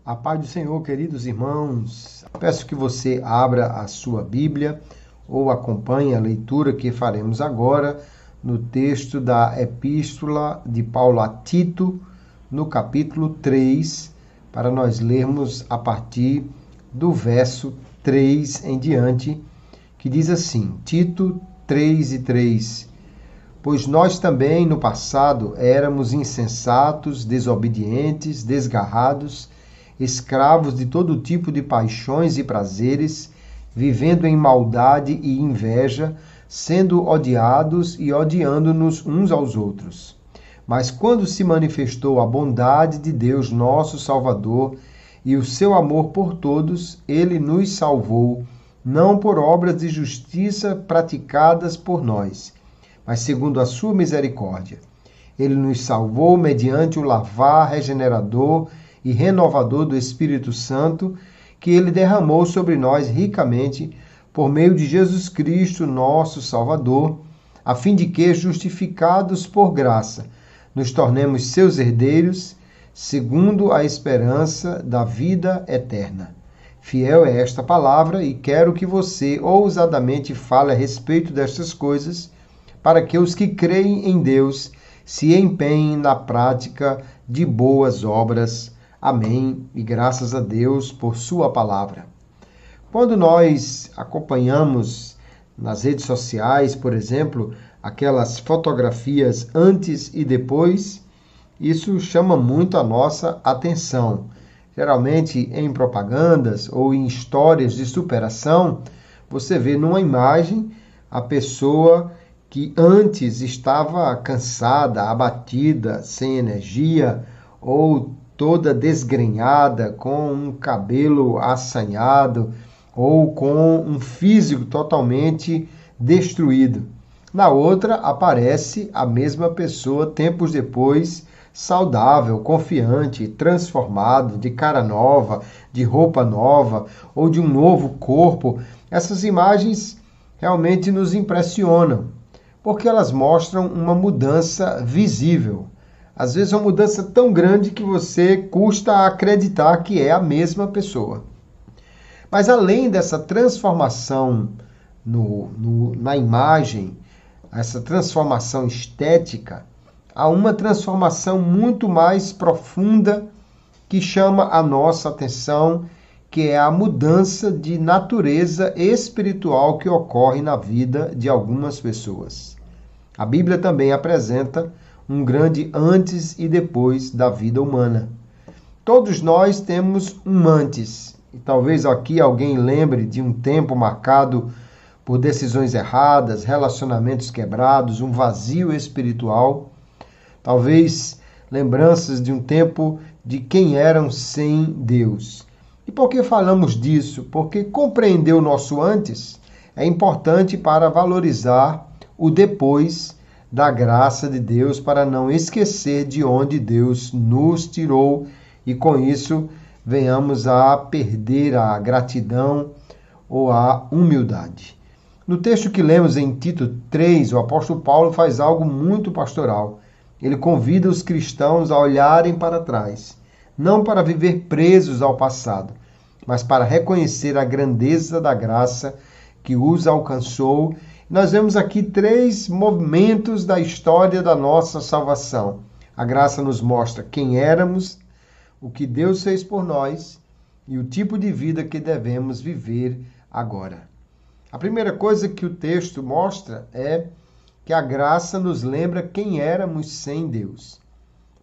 A paz do Senhor, queridos irmãos. Peço que você abra a sua Bíblia ou acompanhe a leitura que faremos agora no texto da Epístola de Paulo a Tito, no capítulo 3, para nós lermos a partir do verso 3 em diante, que diz assim, Tito 3:3. Pois nós também, no passado, éramos insensatos, desobedientes, desgarrados, escravos de todo tipo de paixões e prazeres, vivendo em maldade e inveja, sendo odiados e odiando-nos uns aos outros. Mas quando se manifestou a bondade de Deus, nosso Salvador, e o seu amor por todos, ele nos salvou, não por obras de justiça praticadas por nós, mas segundo a sua misericórdia. Ele nos salvou mediante o lavar regenerador e renovador do Espírito Santo, que ele derramou sobre nós ricamente por meio de Jesus Cristo, nosso Salvador, a fim de que, justificados por graça, nos tornemos seus herdeiros, segundo a esperança da vida eterna. Fiel é esta palavra e quero que você ousadamente fale a respeito destas coisas, para que os que creem em Deus se empenhem na prática de boas obras. Amém. E graças a Deus por sua palavra. Quando nós acompanhamos nas redes sociais, por exemplo, aquelas fotografias antes e depois, isso chama muito a nossa atenção. Geralmente em propagandas ou em histórias de superação, você vê numa imagem a pessoa que antes estava cansada, abatida, sem energia ou toda desgrenhada, com um cabelo assanhado ou com um físico totalmente destruído. Na outra aparece a mesma pessoa tempos depois, saudável, confiante, transformado, de cara nova, de roupa nova ou de um novo corpo. Essas imagens realmente nos impressionam, porque elas mostram uma mudança visível. Às vezes uma mudança tão grande que você custa acreditar que é a mesma pessoa. Mas além dessa transformação na imagem, essa transformação estética, há uma transformação muito mais profunda que chama a nossa atenção, que é a mudança de natureza espiritual que ocorre na vida de algumas pessoas. A Bíblia também apresenta um grande antes e depois da vida humana. Todos nós temos um antes, e talvez aqui alguém lembre de um tempo marcado por decisões erradas, relacionamentos quebrados, um vazio espiritual, talvez lembranças de um tempo de quem eram sem Deus. E por que falamos disso? Porque compreender o nosso antes é importante para valorizar o depois da graça de Deus, para não esquecer de onde Deus nos tirou e com isso venhamos a perder a gratidão ou a humildade. No texto que lemos em Tito 3, o apóstolo Paulo faz algo muito pastoral. Ele convida os cristãos a olharem para trás, não para viver presos ao passado, mas para reconhecer a grandeza da graça que os alcançou. Nós vemos aqui 3 momentos da história da nossa salvação. A graça nos mostra quem éramos, o que Deus fez por nós e o tipo de vida que devemos viver agora. A primeira coisa que o texto mostra é que a graça nos lembra quem éramos sem Deus.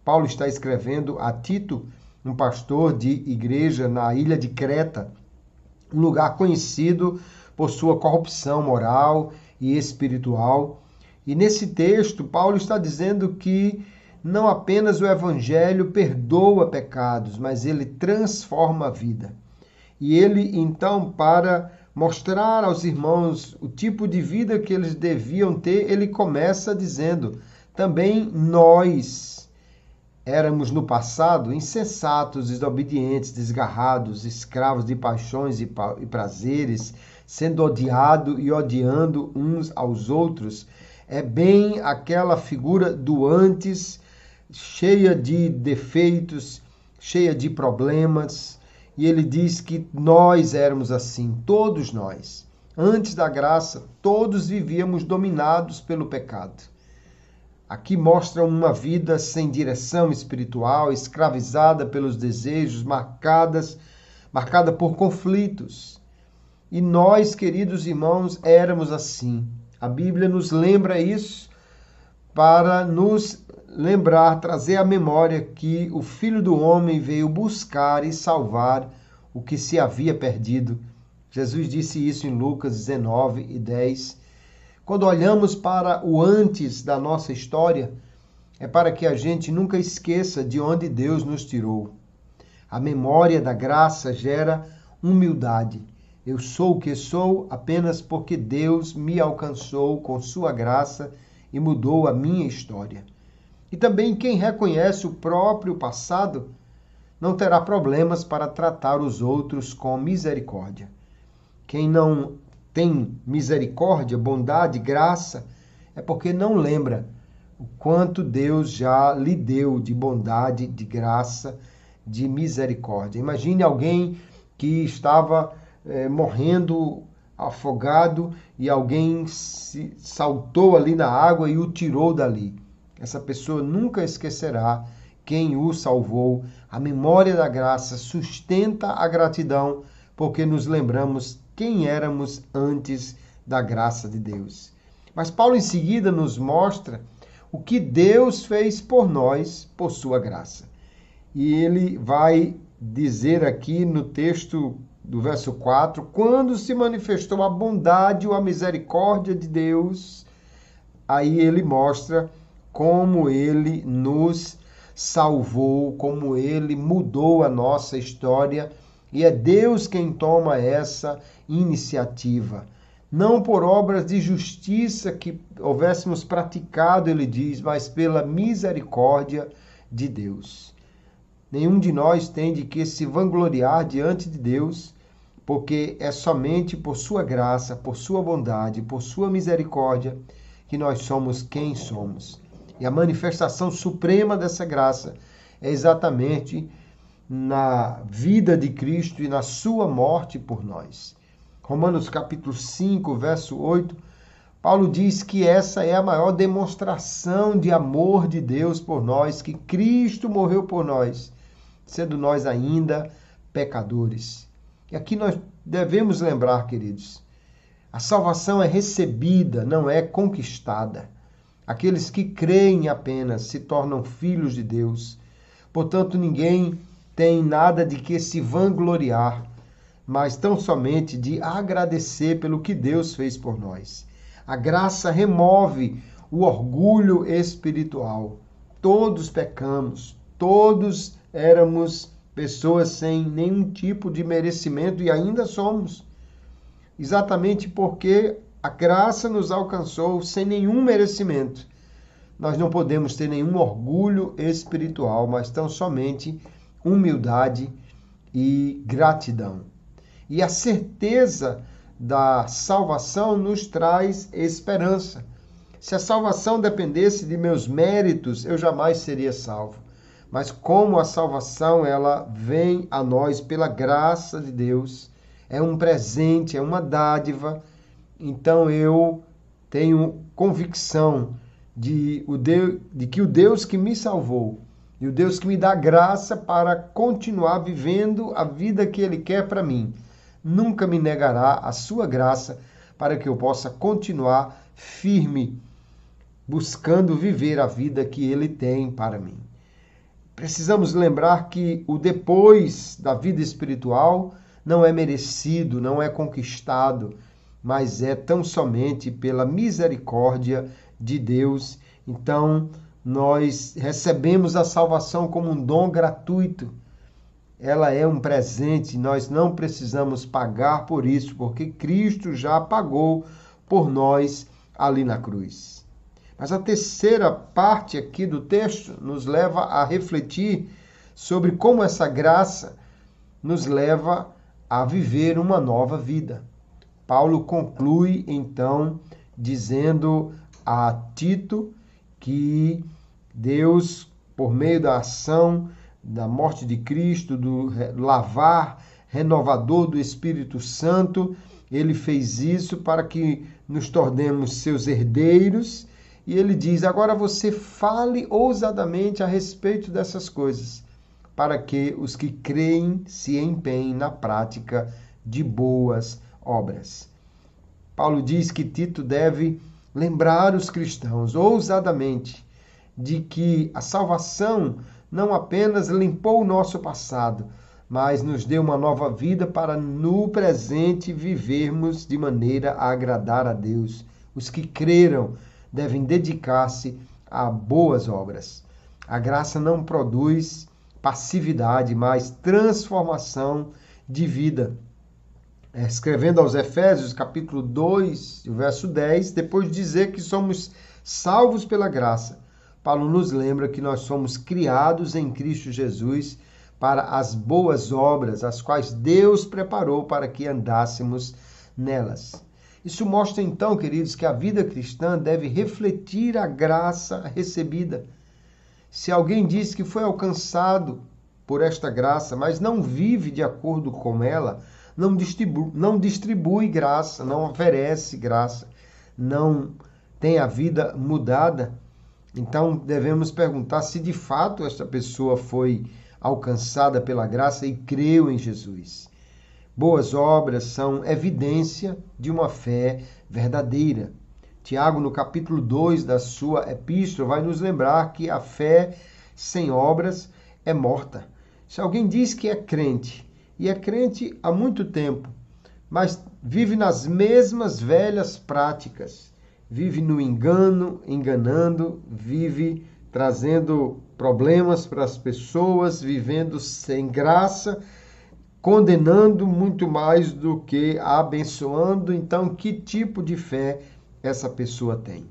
Paulo está escrevendo a Tito, um pastor de igreja na ilha de Creta, um lugar conhecido por sua corrupção moral e espiritual. E nesse texto, Paulo está dizendo que não apenas o evangelho perdoa pecados, mas ele transforma a vida. E ele, então, para mostrar aos irmãos o tipo de vida que eles deviam ter, ele começa dizendo: também nós éramos no passado insensatos, desobedientes, desgarrados, escravos de paixões e prazeres, sendo odiado e odiando uns aos outros. É bem aquela figura do antes, cheia de defeitos, cheia de problemas, e ele diz que nós éramos assim, todos nós. Antes da graça, todos vivíamos dominados pelo pecado. Aqui mostra uma vida sem direção espiritual, escravizada pelos desejos, marcada por conflitos. E nós, queridos irmãos, éramos assim. A Bíblia nos lembra isso para nos lembrar, trazer à memória que o Filho do Homem veio buscar e salvar o que se havia perdido. Jesus disse isso em Lucas 19:10. Quando olhamos para o antes da nossa história, é para que a gente nunca esqueça de onde Deus nos tirou. A memória da graça gera humildade. Eu sou o que sou apenas porque Deus me alcançou com sua graça e mudou a minha história. E também quem reconhece o próprio passado não terá problemas para tratar os outros com misericórdia. Quem não tem misericórdia, bondade, graça, é porque não lembra o quanto Deus já lhe deu de bondade, de graça, de misericórdia. Imagine alguém que estava morrendo afogado e alguém saltou ali na água e o tirou dali. Essa pessoa nunca esquecerá quem o salvou. A memória da graça sustenta a gratidão, porque nos lembramos quem éramos antes da graça de Deus. Mas Paulo em seguida nos mostra o que Deus fez por nós, por sua graça. E ele vai dizer aqui no texto do verso 4, quando se manifestou a bondade ou a misericórdia de Deus, aí ele mostra como ele nos salvou, como ele mudou a nossa história, e é Deus quem toma essa iniciativa. Não por obras de justiça que houvéssemos praticado, ele diz, mas pela misericórdia de Deus. Nenhum de nós tem de que se vangloriar diante de Deus, porque é somente por sua graça, por sua bondade, por sua misericórdia que nós somos quem somos. E a manifestação suprema dessa graça é exatamente na vida de Cristo e na sua morte por nós. Romanos capítulo 5, verso 8, Paulo diz que essa é a maior demonstração de amor de Deus por nós, que Cristo morreu por nós, sendo nós ainda pecadores. E aqui nós devemos lembrar, queridos, a salvação é recebida, não é conquistada. Aqueles que creem apenas se tornam filhos de Deus. Portanto, ninguém tem nada de que se vangloriar, mas tão somente de agradecer pelo que Deus fez por nós. A graça remove o orgulho espiritual. Todos pecamos, todos éramos pessoas sem nenhum tipo de merecimento e ainda somos. Exatamente porque a graça nos alcançou sem nenhum merecimento. Nós não podemos ter nenhum orgulho espiritual, mas tão somente humildade e gratidão. E a certeza da salvação nos traz esperança. Se a salvação dependesse de meus méritos, eu jamais seria salvo. Mas como a salvação ela vem a nós pela graça de Deus, é um presente, é uma dádiva, então eu tenho convicção de que o Deus que me salvou e o Deus que me dá graça para continuar vivendo a vida que Ele quer para mim, nunca me negará a sua graça para que eu possa continuar firme, buscando viver a vida que Ele tem para mim. Precisamos lembrar que o depois da vida espiritual não é merecido, não é conquistado, mas é tão somente pela misericórdia de Deus. Então, nós recebemos a salvação como um dom gratuito. Ela é um presente, nós não precisamos pagar por isso, porque Cristo já pagou por nós ali na cruz. Mas a terceira parte aqui do texto nos leva a refletir sobre como essa graça nos leva a viver uma nova vida. Paulo conclui, então, dizendo a Tito que Deus, por meio da ação da morte de Cristo, do lavar renovador do Espírito Santo. Ele fez isso para que nos tornemos seus herdeiros. E ele diz: agora você fale ousadamente a respeito dessas coisas, para que os que creem se empenhem na prática de boas obras. Paulo diz que Tito deve lembrar os cristãos ousadamente de que a salvação não apenas limpou o nosso passado, mas nos deu uma nova vida para no presente vivermos de maneira a agradar a Deus. Os que creram devem dedicar-se a boas obras. A graça não produz passividade, mas transformação de vida. Escrevendo aos Efésios, capítulo 2, verso 10, depois de dizer que somos salvos pela graça, Paulo nos lembra que nós somos criados em Cristo Jesus para as boas obras, as quais Deus preparou para que andássemos nelas. Isso mostra então, queridos, que a vida cristã deve refletir a graça recebida. Se alguém diz que foi alcançado por esta graça, mas não vive de acordo com ela, não distribui graça, não oferece graça, não tem a vida mudada, então devemos perguntar se de fato esta pessoa foi alcançada pela graça e creu em Jesus. Boas obras são evidência de uma fé verdadeira. Tiago, no capítulo 2 da sua epístola, vai nos lembrar que a fé sem obras é morta. Se alguém diz que é crente, e é crente há muito tempo, mas vive nas mesmas velhas práticas, vive no engano, enganando, vive trazendo problemas para as pessoas, vivendo sem graça, condenando muito mais do que abençoando. Então, que tipo de fé essa pessoa tem?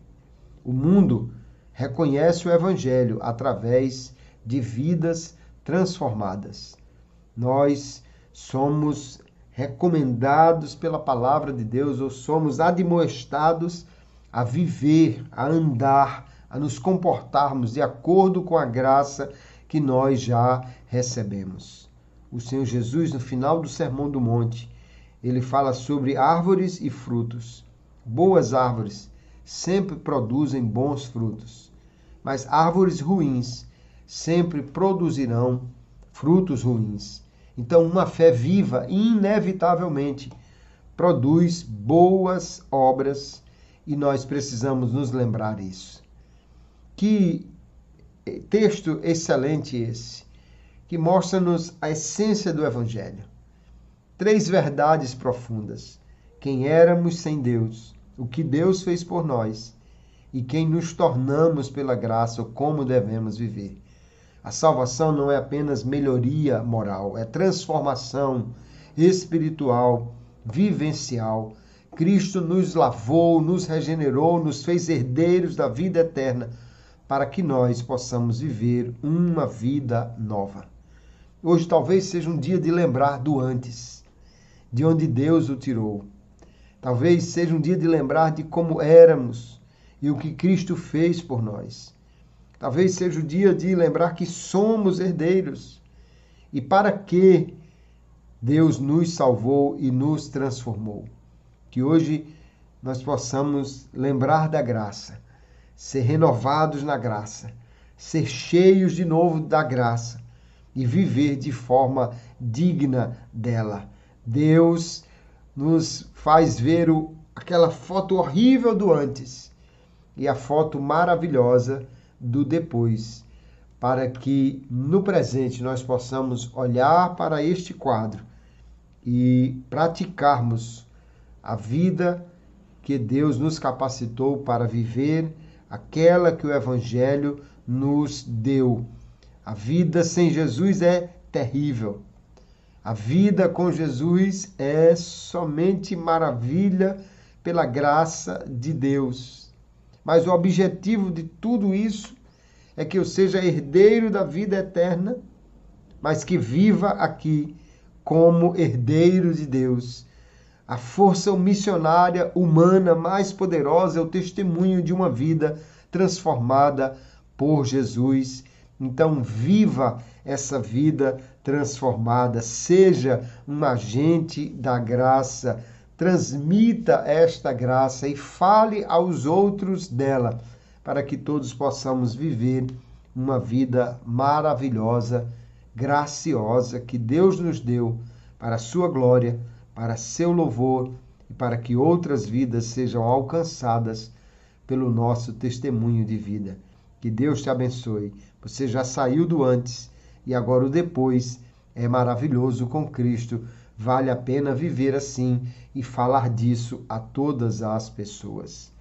O mundo reconhece o Evangelho através de vidas transformadas. Nós somos recomendados pela palavra de Deus, ou somos admoestados a viver, a andar, a nos comportarmos de acordo com a graça que nós já recebemos. O Senhor Jesus, no final do Sermão do Monte, ele fala sobre árvores e frutos. Boas árvores sempre produzem bons frutos, mas árvores ruins sempre produzirão frutos ruins. Então, uma fé viva, inevitavelmente, produz boas obras e nós precisamos nos lembrar disso. Que texto excelente esse, que mostra-nos a essência do Evangelho. 3 verdades profundas: quem éramos sem Deus, o que Deus fez por nós e quem nos tornamos pela graça ou como devemos viver. A salvação não é apenas melhoria moral, é transformação espiritual, vivencial. Cristo nos lavou, nos regenerou, nos fez herdeiros da vida eterna, para que nós possamos viver uma vida nova. Hoje talvez seja um dia de lembrar do antes, de onde Deus o tirou. Talvez seja um dia de lembrar de como éramos e o que Cristo fez por nós. Talvez seja o dia de lembrar que somos herdeiros e para que Deus nos salvou e nos transformou. Que hoje nós possamos lembrar da graça, ser renovados na graça, ser cheios de novo da graça e viver de forma digna dela. Deus nos faz ver aquela foto horrível do antes e a foto maravilhosa do depois, para que no presente nós possamos olhar para este quadro e praticarmos a vida que Deus nos capacitou para viver, aquela que o Evangelho nos deu. A vida sem Jesus é terrível. A vida com Jesus é somente maravilha pela graça de Deus. Mas o objetivo de tudo isso é que eu seja herdeiro da vida eterna, mas que viva aqui como herdeiro de Deus. A força missionária humana mais poderosa é o testemunho de uma vida transformada por Jesus Então, viva essa vida transformada, seja um agente da graça, transmita esta graça e fale aos outros dela, para que todos possamos viver uma vida maravilhosa, graciosa, que Deus nos deu para a sua glória, para seu louvor e para que outras vidas sejam alcançadas pelo nosso testemunho de vida. Que Deus te abençoe. Você já saiu do antes e agora o depois é maravilhoso com Cristo. Vale a pena viver assim e falar disso a todas as pessoas.